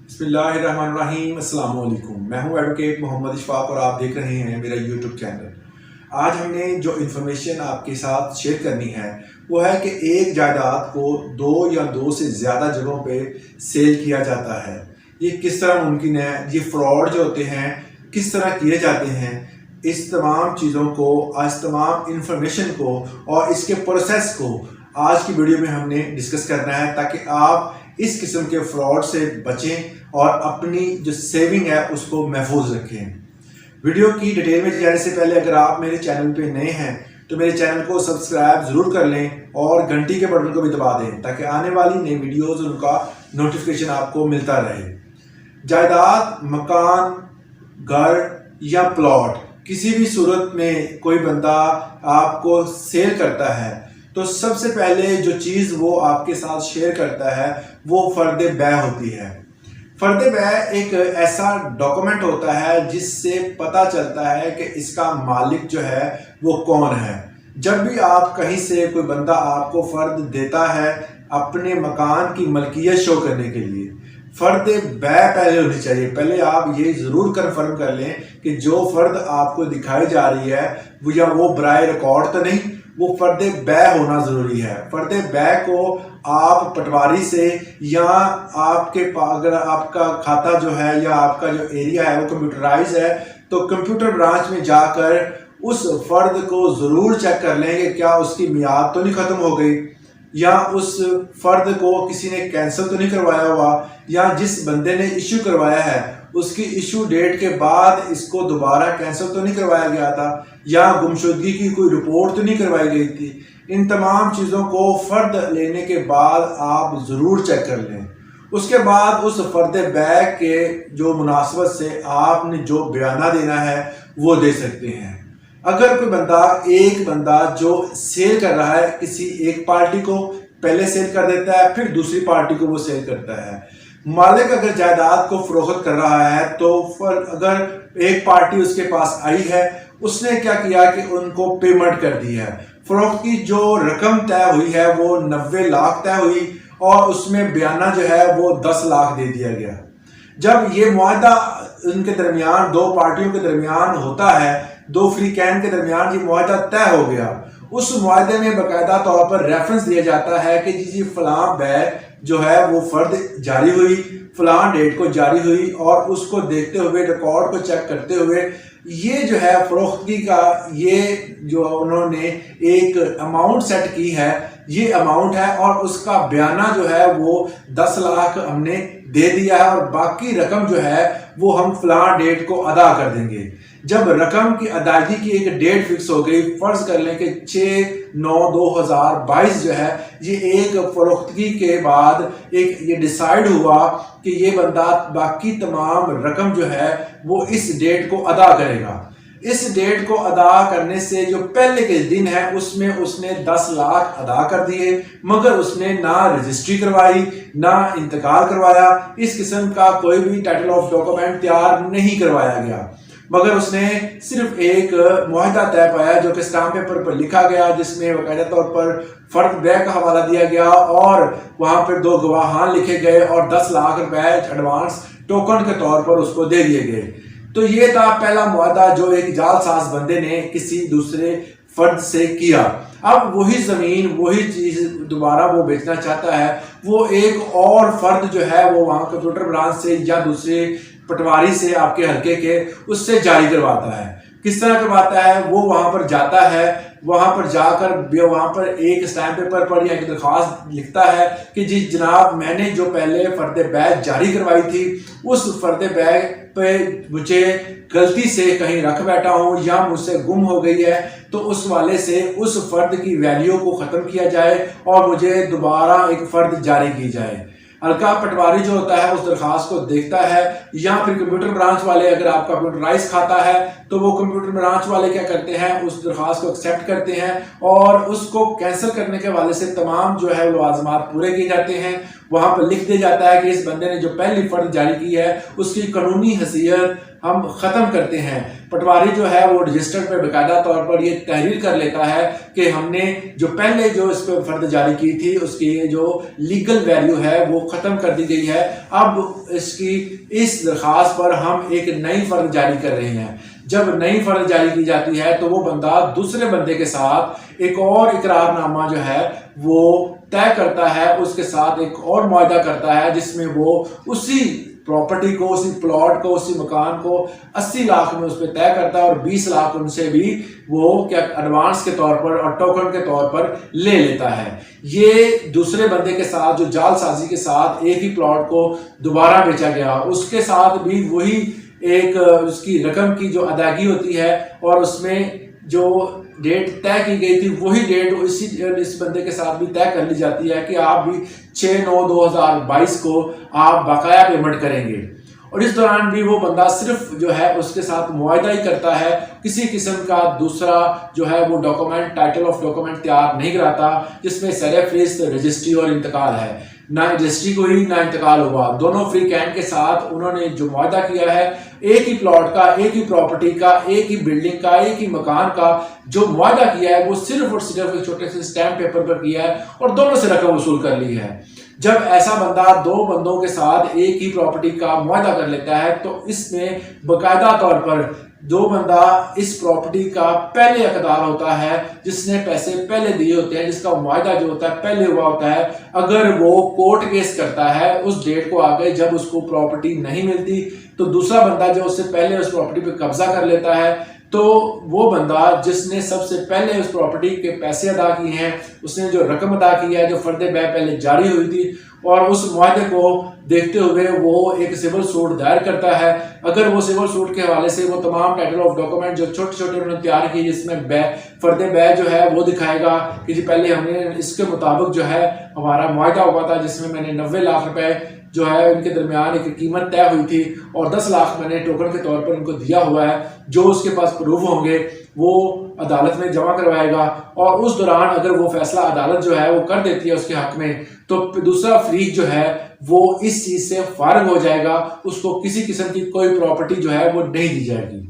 बिस्मिल्लाहिर्रहमानिर्रहीम। अस्सलाम वालेकुम। मैं हूं एडवोकेट मोहम्मद इशफाक और आप देख रहे हैं मेरा यूट्यूब चैनल। आज हमने जो इन्फॉर्मेशन आपके साथ शेयर करनी है वो है कि एक जायदाद को दो या दो से ज़्यादा जगहों पे सेल किया जाता है। ये किस तरह मुमकिन है, ये फ्रॉड जो होते हैं किस तरह किए जाते हैं, इस तमाम चीज़ों को, आज तमाम इन्फॉर्मेशन को और इसके प्रोसेस को आज की वीडियो में हमने डिस्कस करना है ताकि आप इस किस्म के फ्रॉड से बचें और अपनी जो सेविंग है उसको महफूज रखें। वीडियो की डिटेल में जाने से पहले अगर आप मेरे चैनल पे नए हैं तो मेरे चैनल को सब्सक्राइब ज़रूर कर लें और घंटी के बटन को भी दबा दें ताकि आने वाली नई वीडियोज़ उनका नोटिफिकेशन आपको मिलता रहे। जायदाद, मकान, घर या प्लॉट किसी भी सूरत में कोई बंदा आपको सेल करता है तो सबसे पहले जो चीज़ वो आपके साथ शेयर करता है वो फर्द बै होती है। फर्द बै एक ऐसा डॉक्यूमेंट होता है जिससे पता चलता है कि इसका मालिक जो है वो कौन है। जब भी आप कहीं से कोई बंदा आपको फ़र्द देता है अपने मकान की मलकियत शो करने के लिए, फ़र्द बै पहले होनी चाहिए। पहले आप ये ज़रूर कन्फर्म कर लें कि जो फ़र्द आपको दिखाई जा रही है वो या वो बराए रिकॉर्ड तो नहीं, वो फ़र्द बै होना ज़रूरी है। फ़र्द बै को आप पटवारी से या आपके अगर आपका खाता जो है या आपका जो एरिया है वो कंप्यूटराइज है तो कंप्यूटर ब्रांच में जाकर उस फ़र्द को ज़रूर चेक कर लें कि क्या उसकी मियाद तो नहीं ख़त्म हो गई या उस फ़र्द को किसी ने कैंसिल तो नहीं करवाया हुआ या जिस बंदे ने इशू करवाया है उसकी इशू डेट के बाद इसको दोबारा कैंसिल तो नहीं करवाया गया था या गुमशुदगी की कोई रिपोर्ट तो नहीं करवाई गई थी। इन तमाम चीज़ों को फ़र्द लेने के बाद आप ज़रूर चेक कर लें। उसके बाद उस फ़र्द बै के जो मुनासबत से आपने जो बयाना देना है वो दे सकते हैं। अगर कोई एक बंदा जो सेल कर रहा है किसी एक पार्टी को पहले सेल कर देता है फिर दूसरी पार्टी को वो सेल करता है। मालिक अगर जायदाद को फरोख्त कर रहा है तो अगर एक पार्टी उसके पास आई है उसने क्या किया कि उनको पेमेंट कर दी है। फरोख्त की जो रकम तय हुई है वो 90 लाख तय हुई और उसमें बयाना जो है वो 10 लाख दे दिया गया। जब ये मुआहदा उनके दरमियान दो पार्टियों के दरमियान होता है, दो फ्रीकैन के दरमियान ये मुआहदा तय हो गया, उस मुआहदे में बाकायदा तौर पर रेफरेंस दिया जाता है कि जी फलां बै जो है वो फ़र्द जारी हुई, फलां डेट को जारी हुई और उसको देखते हुए रिकॉर्ड को चेक करते हुए ये जो है फरोख्तगी का ये जो उन्होंने एक अमाउंट सेट की है ये अमाउंट है और उसका बयाना जो है वो 10 लाख हमने दे दिया है और बाकी रकम जो है वो हम फलां डेट को अदा कर देंगे। जब रकम की अदायगी की एक डेट फिक्स हो गई, फर्ज कर लें कि 6/9/2022 जो है ये एक फरोख्तगी के बाद एक ये डिसाइड हुआ कि ये बंदा बाकी तमाम रकम जो है वो इस डेट को अदा करेगा। इस डेट को अदा करने से जो पहले के दिन है उसमें उसने 10 लाख अदा कर दिए मगर उसने ना रजिस्ट्री करवाई ना इंतकाल करवाया, इस किस्म का कोई भी टाइटल ऑफ डॉक्यूमेंट तैयार नहीं करवाया गया मगर उसने सिर्फ एक मुआहदा तय पाया जो कि स्टाम्प पेपर पर लिखा गया जिसमें बाकायदा तौर पर फ़र्द बै का हवाला दिया गया और वहाँ पर 2 गवाहान लिखे गए और 10 लाख रुपए एडवांस टोकन के तौर पर उसको दे दिए गए। तो ये था पहला मुआहदा जो एक जालसाज बंदे ने किसी दूसरे फर्द से किया। अब वही ज़मीन वही चीज़ दोबारा वो बेचना चाहता है, वो एक और फर्द जो है वो वहाँ कंप्यूटर ब्रांच से या दूसरे पटवारी से आपके हल्के के उससे जारी करवाता है। किस तरह करवाता है, वो वहाँ पर जाता है, वहाँ पर जाकर वहाँ पर एक स्टैम्प पेपर पर या एक दरख्वास्त लिखता है कि जी जनाब मैंने जो पहले फ़र्द बै जारी करवाई थी उस फ़र्द बै पे मुझे गलती से कहीं रख बैठा हूँ या मुझसे गुम हो गई है तो उस वाले से उस फ़र्द की वैल्यू को ख़त्म किया जाए और मुझे दोबारा एक फ़र्द जारी की जाए। हल्का पटवारी जो होता है उस दरख्वास्त को देखता है या फिर कंप्यूटर ब्रांच वाले, अगर आपका कंप्यूटराइज खाता है तो वो कंप्यूटर ब्रांच वाले क्या करते हैं उस दरख्वास्त को एक्सेप्ट करते हैं और उसको कैंसिल करने के वाले से तमाम जो है लाज़िमात पूरे किए जाते हैं। وہاں پر لکھ دیا جاتا ہے کہ اس بندے نے جو پہلی فرد جاری کی ہے اس کی قانونی حیثیت ہم ختم کرتے ہیں۔ پٹواری جو ہے وہ رجسٹر پہ باقاعدہ طور پر یہ تحریر کر لیتا ہے کہ ہم نے جو پہلے جو اس پہ فرد جاری کی تھی اس کی جو لیگل ویلیو ہے وہ ختم کر دی گئی ہے، اب اس درخواست پر ہم ایک نئی فرد جاری کر رہے ہیں۔ جب نئی فرد جاری کی جاتی ہے تو وہ بندہ دوسرے بندے کے ساتھ ایک اور اقرار نامہ جو ہے وہ طے کرتا ہے، اس کے ساتھ ایک اور معاہدہ کرتا ہے جس میں وہ اسی پراپرٹی کو، اسی پلاٹ کو، اسی مکان کو 80 لاکھ میں اس پہ طے کرتا ہے اور 20 لاکھ ان سے بھی وہ کیا ایڈوانس کے طور پر اور ٹوکن کے طور پر لے لیتا ہے۔ یہ دوسرے بندے کے ساتھ جو جال سازی کے ساتھ ایک ہی پلاٹ کو دوبارہ بیچا گیا، اس کے ساتھ بھی وہی ایک اس کی رقم کی جو ادائیگی ہوتی ہے اور اس میں جو ڈیٹ طے کی گئی تھی وہی ڈیٹ اس بندے کے ساتھ بھی طے کر لی جاتی ہے کہ آپ بھی 6/9/2022 کو آپ بقایا پیمنٹ کریں گے، اور اس دوران بھی وہ بندہ صرف جو ہے اس کے ساتھ معاہدہ ہی کرتا ہے، کسی قسم کا دوسرا جو ہے وہ ڈاکومنٹ، ٹائٹل آف ڈاکومنٹ تیار نہیں کراتا جس میں سر فہرست رجسٹری اور انتقال ہے۔ نہ رجسٹری کو ہی نہ انتقال ہوا، دونوں فری کین کے ساتھ انہوں نے جو معاہدہ کیا ہے ایک ہی پلاٹ کا، ایک ہی پراپرٹی کا، ایک ہی بلڈنگ کا، ایک ہی مکان کا جو معاہدہ کیا ہے وہ صرف اور صرف ایک چھوٹے سے اسٹیمپ پیپر پر کیا ہے اور دونوں سے رقم وصول کر لی ہے۔ جب ایسا بندہ دو بندوں کے ساتھ ایک ہی پراپرٹی کا معاہدہ کر لیتا ہے تو اس میں باقاعدہ طور پر دو بندہ اس پراپرٹی کا پہلے حقدار ہوتا ہے جس نے پیسے پہلے دیے ہوتے ہیں، جس کا معاہدہ جو ہوتا ہے پہلے ہوا ہوتا ہے۔ اگر وہ کورٹ کیس کرتا ہے اس ڈیٹ کو آگے جب اس کو پراپرٹی نہیں ملتی تو دوسرا بندہ جو اس سے پہلے اس پراپرٹی پہ قبضہ کر لیتا ہے، تو وہ بندہ جس نے سب سے پہلے اس پراپرٹی کے پیسے ادا کیے ہیں، اس نے جو رقم ادا کی ہے جو فرد بے پہلے جاری ہوئی تھی، اور اس معاہدے کو دیکھتے ہوئے وہ ایک سول سوٹ دائر کرتا ہے۔ اگر وہ سول سوٹ کے حوالے سے وہ تمام ٹائٹل آف ڈاکومنٹ جو چھوٹے چھوٹے انہوں نے تیار کی جس میں فرد بے جو ہے وہ دکھائے گا کہ جی پہلے ہم نے اس کے مطابق جو ہے ہمارا معاہدہ ہوا تھا جس میں نے 90 لاکھ روپے جو ہے ان کے درمیان ایک قیمت طے ہوئی تھی اور 10 لاکھ میں نے ٹوکن کے طور پر ان کو دیا ہوا ہے، جو اس کے پاس پروف ہوں گے وہ عدالت میں جمع کروائے گا، اور اس دوران اگر وہ فیصلہ عدالت جو ہے وہ کر دیتی ہے اس کے حق میں تو دوسرا فریق جو ہے وہ اس چیز سے فارغ ہو جائے گا، اس کو کسی قسم کی کوئی پراپرٹی جو ہے وہ نہیں دی جائے گی۔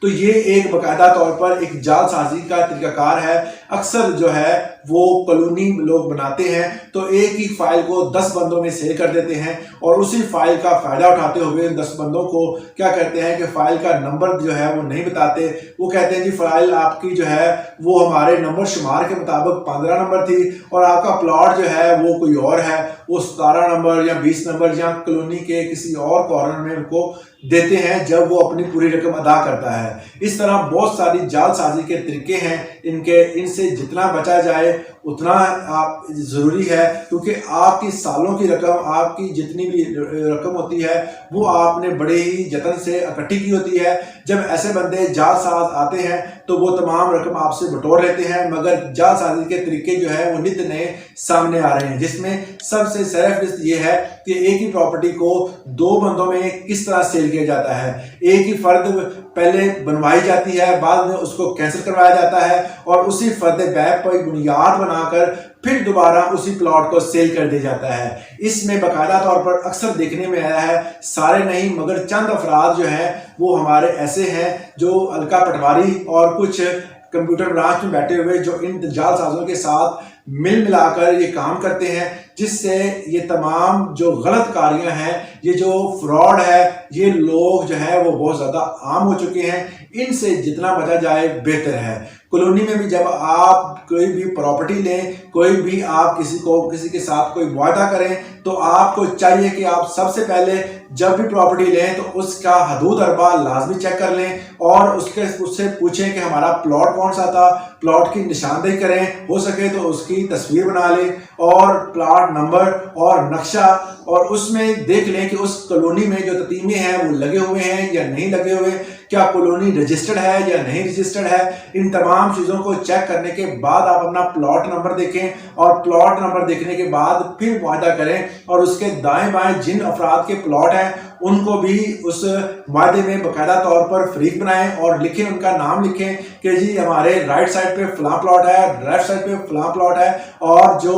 تو یہ ایک باقاعدہ طور پر ایک جال سازی کا طریقہ کار ہے۔ اکثر جو ہے وہ کالونی لوگ بناتے ہیں تو ایک ہی فائل کو 10 بندوں میں سیل کر دیتے ہیں اور اسی فائل کا فائدہ اٹھاتے ہوئے 10 بندوں کو کیا کرتے ہیں کہ فائل کا نمبر جو ہے وہ نہیں بتاتے، وہ کہتے ہیں جی فائل آپ کی جو ہے وہ ہمارے نمبر شمار کے مطابق 15 نمبر تھی اور آپ کا پلاٹ جو ہے وہ کوئی اور ہے، وہ 17 نمبر یا 20 نمبر یا کالونی کے کسی اور کارنر میں ان کو دیتے ہیں جب وہ اپنی پوری رقم ادا کرتا ہے۔ اس طرح بہت ساری جال سازی کے طریقے ہیں، ان سے جتنا بچا جائے اتنا آپ ضروری ہے، کیونکہ آپ کی سالوں کی رقم، آپ کی جتنی بھی رقم ہوتی ہے وہ آپ نے بڑے ہی جتن سے اکٹھی کی ہوتی ہے۔ جب ایسے بندے جال ساز آتے ہیں تو وہ تمام رقم آپ سے بٹور لیتے ہیں، مگر جال سازی کے طریقے جو ہے وہ نت نئے سامنے آ رہے ہیں، جس میں سب سے سرفہرست یہ ہے کہ ایک ہی پراپرٹی کو 2 بندوں میں کس طرح سیل کیا جاتا ہے۔ ایک ہی فرد پہلے بنوائی جاتی ہے، بعد میں اس کو کینسل کروایا جاتا ہے اور اسی فرد بیع پر بنیاد بنا کر پھر دوبارہ اسی پلاٹ کو سیل کر دیا جاتا ہے۔ اس میں باقاعدہ طور پر اکثر دیکھنے میں آیا ہے، سارے نہیں مگر چند افراد جو ہیں وہ ہمارے ایسے ہیں جو الکا پٹواری اور کچھ کمپیوٹر برانچ میں بیٹھے ہوئے جو ان جال سازوں کے ساتھ مل ملا کر یہ کام کرتے ہیں، جس سے یہ تمام جو غلط کاریاں ہیں، یہ جو فراڈ ہے، یہ لوگ جو ہے وہ بہت زیادہ عام ہو چکے ہیں۔ ان سے جتنا بچا جائے بہتر ہے۔ کالونی میں بھی جب آپ کوئی بھی پراپرٹی لیں، کوئی بھی آپ کسی کے ساتھ کوئی معاہدہ کریں تو آپ کو چاہیے کہ آپ سب سے پہلے جب بھی پراپرٹی لیں تو اس کا حدود اربا لازمی چیک کر لیں اور اس سے پوچھیں کہ ہمارا پلاٹ کون سا تھا، پلاٹ کی نشاندہی کریں، ہو سکے تو اس کی تصویر بنا لیں اور پلاٹ نمبر اور نقشہ، اور اس میں دیکھ لیں کہ اس کالونی میں جو تتیمے ہیں وہ لگے ہوئے ہیں یا نہیں لگے ہوئے، کیا کالونی رجسٹرڈ ہے یا نہیں رجسٹرڈ ہے۔ ان تمام چیزوں کو چیک کرنے کے بعد آپ اپنا پلاٹ نمبر دیکھیں اور پلاٹ نمبر دیکھنے کے بعد پھر معاہدہ کریں، اور اس کے دائیں بائیں جن افراد کے پلاٹ ہیں ان کو بھی اس معاہدے میں باقاعدہ طور پر فریق بنائیں اور لکھیں، ان کا نام لکھیں کہ جی ہمارے رائٹ سائڈ پہ فلاں پلاٹ ہے، لیفٹ سائڈ پہ فلاں پلاٹ ہے، اور جو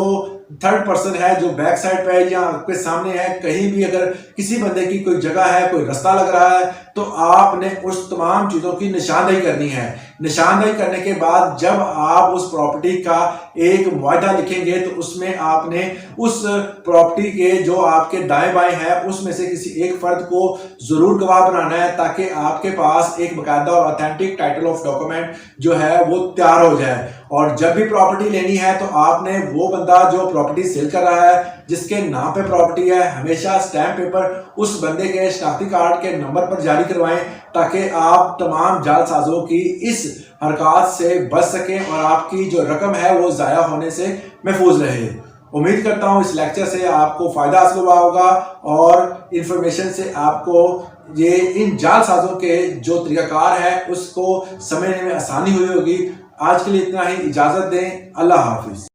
थर्ड पर्सन है जो बैक साइड पे है या आपके सामने है, कहीं भी अगर किसी बंदे की कोई जगह है, कोई रास्ता लग रहा है, तो आपने उस तमाम चीज़ों की निशानदेही करनी है। निशानदेही करने के बाद जब आप उस प्रॉपर्टी का एक मुआहदा लिखेंगे तो उसमें आपने उस प्रॉपर्टी के जो आपके दाएं बाएं है उसमें से किसी एक फर्द को जरूर गवाह बनाना है, ताकि आपके पास एक बाकायदा और ऑथेंटिक टाइटल ऑफ डॉक्यूमेंट जो है वो तैयार हो जाए। और जब भी प्रॉपर्टी लेनी है तो आपने वो बंदा जो प्रॉपर्टी सेल कर रहा है, जिसके नाम पे प्रॉपर्टी है, हमेशा स्टैम्प पेपर उस बंदे के शनाख्ती कार्ड के नंबर पर जारी करवाएं, ताकि आप तमाम जालसाजों की इस हरकत से बच सकें और आपकी जो रकम है वो ज़ाया होने से महफूज रहे। उम्मीद करता हूँ इस लेक्चर से आपको फ़ायदा हासिल हुआ होगा और इन्फॉर्मेशन से आपको ये इन जालसाजों के जो तरीक़ाकार है उसको समझने में आसानी हुई होगी। आज के लिए इतना ही, इजाज़त दें। अल्लाह हाफिज़।